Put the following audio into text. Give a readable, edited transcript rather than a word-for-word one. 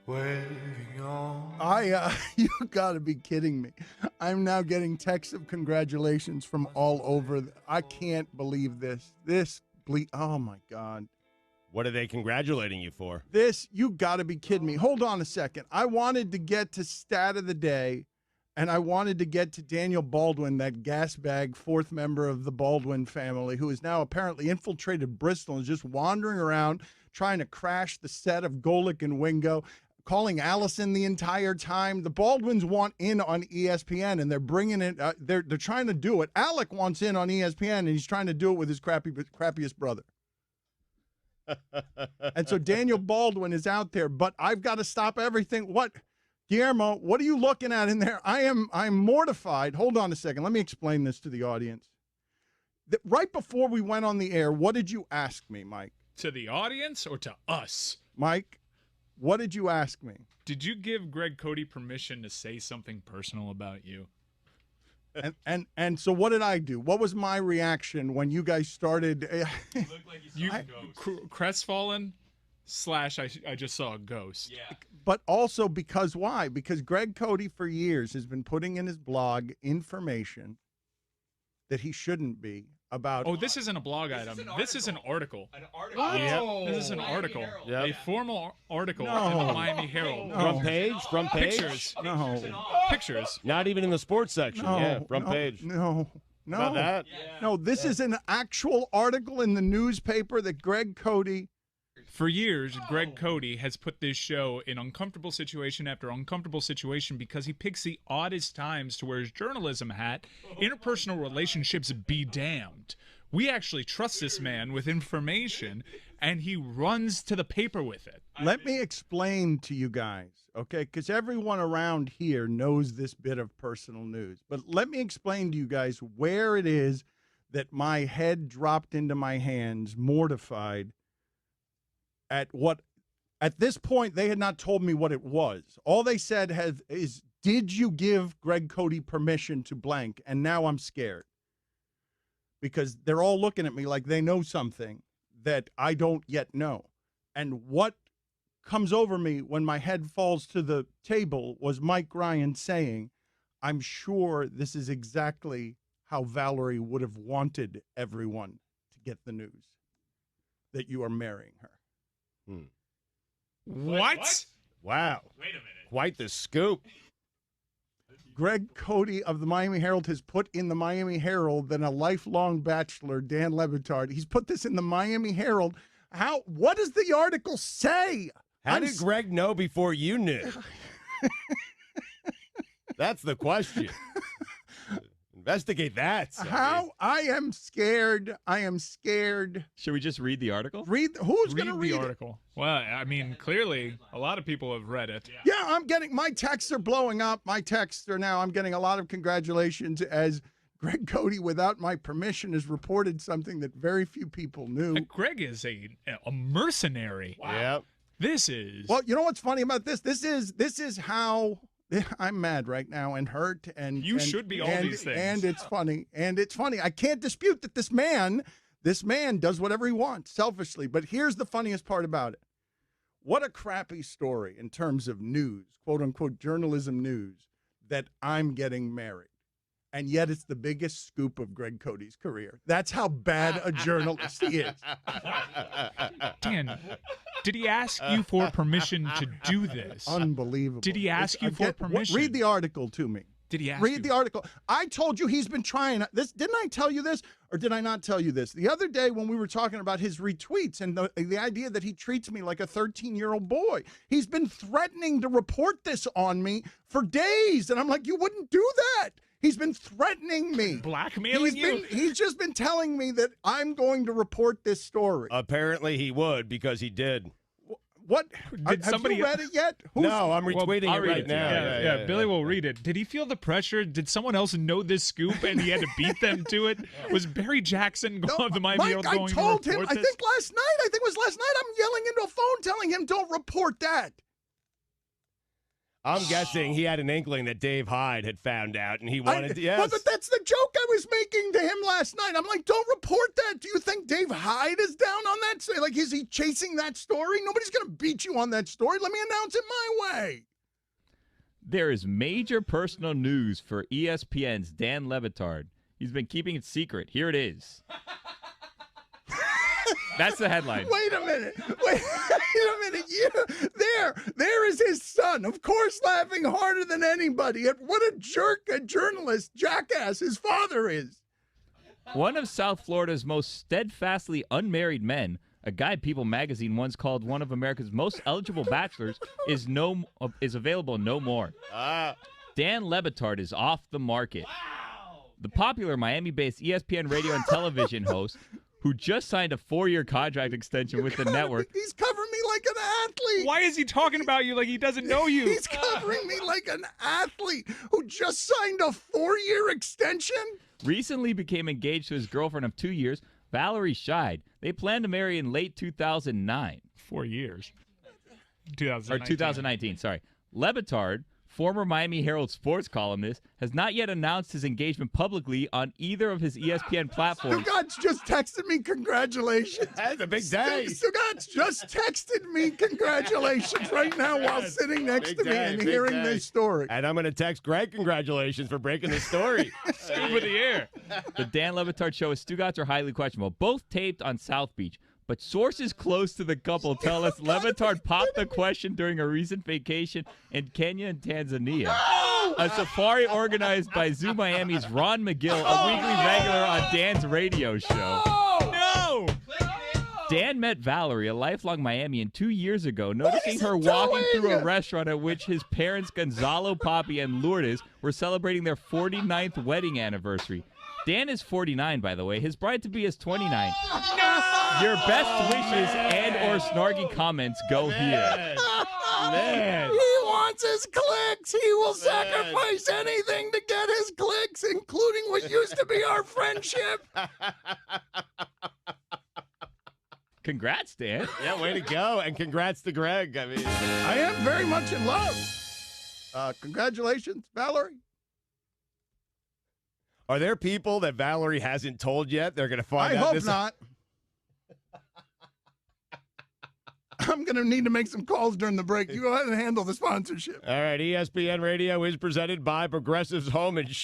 waving on. You got to be kidding me. I'm now getting texts of congratulations from all over. I can't believe this. Oh my God. What are they congratulating you for? You got to be kidding me. Hold on a second. I wanted to get to stat of the day, and I wanted to get to Daniel Baldwin, that gas bag fourth member of the Baldwin family, who has now apparently infiltrated Bristol and is just wandering around trying to crash the set of Golic and Wingo, calling Allison the entire time. The Baldwins want in on ESPN, and they're bringing it. They're trying to do it. Alec wants in on ESPN, and he's trying to do it with his crappiest brother. And so Daniel Baldwin is out there, but I've got to stop everything. What, Guillermo, what are you looking at in there? I'm mortified. Hold on a second. Let me explain this to the audience. Right before we went on the air, what did you ask me, Mike? To the audience or to us? Mike, what did you ask me? Did you give Greg Cote permission to say something personal about you? And so what did I do? What was my reaction when you guys started? You looked like you saw a ghost. Crestfallen / I just saw a ghost. Yeah. But also because why? Because Greg Cote for years has been putting in his blog information that he shouldn't be about. Oh, this isn't a blog item. This is an article. An article. Yep. This is an article. Yep. A formal article in the Miami Herald. No. Front page? Front page? Pictures. No. Pictures. Not even in the sports section. No, Yeah, front no, page. No. About that? Yeah. No, this is an actual article in the newspaper that Greg Cote. For years, Greg Cote has put this show in uncomfortable situation after uncomfortable situation because he picks the oddest times to wear his journalism hat. Interpersonal relationships be damned. We actually trust this man with information, and he runs to the paper with it. Let me explain to you guys, okay? Because everyone around here knows this bit of personal news. But let me explain to you guys where it is that my head dropped into my hands, mortified at what, at this point, they had not told me what it was. All they said is, did you give Greg Cote permission to blank? And now I'm scared. Because they're all looking at me like they know something that I don't yet know. And what comes over me when my head falls to the table was Mike Ryan saying, I'm sure this is exactly how Valerie would have wanted everyone to get the news, that you are marrying her. What? Wow. Wait a minute. Quite the scoop. Greg Cote of the Miami Herald has put in the Miami Herald that a lifelong bachelor, Dan Le Batard, he's put this in the Miami Herald. What does the article say? How did Greg know before you knew? That's the question. Investigate that. How? I am scared. I am scared. Should we just read the article? Who's going to read the it? article? Well, I mean, clearly, a lot of people have read it. Yeah, I'm getting, my texts are blowing up. My texts are now, I'm getting a lot of congratulations as Greg Cote, without my permission, has reported something that very few people knew. And Greg is a mercenary. Wow. Yep. This is. Well, you know what's funny about this? This is how I'm mad right now and hurt, and You should be all these things. And it's funny. And it's funny. I can't dispute that this man does whatever he wants selfishly. But here's the funniest part about it. What a crappy story in terms of news, quote unquote journalism news, that I'm getting married. And yet it's the biggest scoop of Greg Cote's career. That's how bad a journalist he is. Dan, did he ask you for permission to do this? Unbelievable. Did he ask you for permission? Read the article to me. Did he ask Read you? the article. I told you he's been trying this. Didn't I tell you this, or did I not tell you this? The other day when we were talking about his retweets and the idea that he treats me like a 13-year-old boy, he's been threatening to report this on me for days. And I'm like, you wouldn't do that. He's been threatening me. Blackmailing you? He's just been telling me that I'm going to report this story. Apparently he would, because he did. What? Did somebody Have you read it yet? No, I'm retweeting I'll it read right it. now. Yeah, Billy will read it. Did he feel the pressure? Did someone else know this scoop and he had to beat them to it? Was Barry Jackson of the Miami Herald going to report I told him, I think last night, I'm yelling into a phone telling him, don't report that. I'm guessing he had an inkling that Dave Hyde had found out, and he wanted to. Yes. Well, but that's the joke I was making to him last night. I'm like, don't report that. Do you think Dave Hyde is down on that? Like, is he chasing that story? Nobody's going to beat you on that story. Let me announce it my way. There is major personal news for ESPN's Dan Le Batard. He's been keeping it secret. Here it is. That's the headline. Wait a minute. Wait a minute. There is his son, of course, laughing harder than anybody at what a jerk, a journalist, jackass his father is. One of South Florida's most steadfastly unmarried men, a guy People magazine once called one of America's most eligible bachelors, is available no more. Dan Le Batard is off the market. Wow. The popular Miami-based ESPN radio and television host, who just signed a 4-year contract extension with the network. He's covering me like an athlete. Why is he talking about you like he doesn't know you? He's covering me like an athlete who just signed a 4-year extension. Recently became engaged to his girlfriend of 2 years, Valerie Scheid. They plan to marry in late 2009. 4 years. 2019, sorry. Le Batard, former Miami Herald sports columnist, has not yet announced his engagement publicly on either of his ESPN platforms. Stugotz just texted me congratulations. That's a big day. Stugotz just texted me congratulations right now while sitting next to me and hearing this story. And I'm going to text Greg congratulations for breaking the story. Scoop of the air. The Dan Le Batard Show and Stugotz are highly questionable, both taped on South Beach. But sources close to the couple tell us Le Batard popped the question during a recent vacation in Kenya and Tanzania. A safari organized by Zoo Miami's Ron McGill, a weekly regular on Dan's radio show. No! Dan met Valerie, a lifelong Miamian, 2 years ago, noticing her walking through a restaurant at which his parents, Gonzalo, Papi, and Lourdes, were celebrating their 49th wedding anniversary. Dan is 49, by the way. His bride-to-be is 29. No! Your best wishes and or snarky comments go here. Man. He wants his clicks. He will sacrifice anything to get his clicks, including what used to be our friendship. Congrats, Dan. Yeah, way to go. And congrats to Greg. I mean, I am very much in love. Congratulations, Valerie. are there people that Valerie hasn't told yet? They're going to find I out. hope not. I'm going to need to make some calls during the break. You go ahead and handle the sponsorship. All right, ESPN Radio is presented by Progressive's Home Insurance.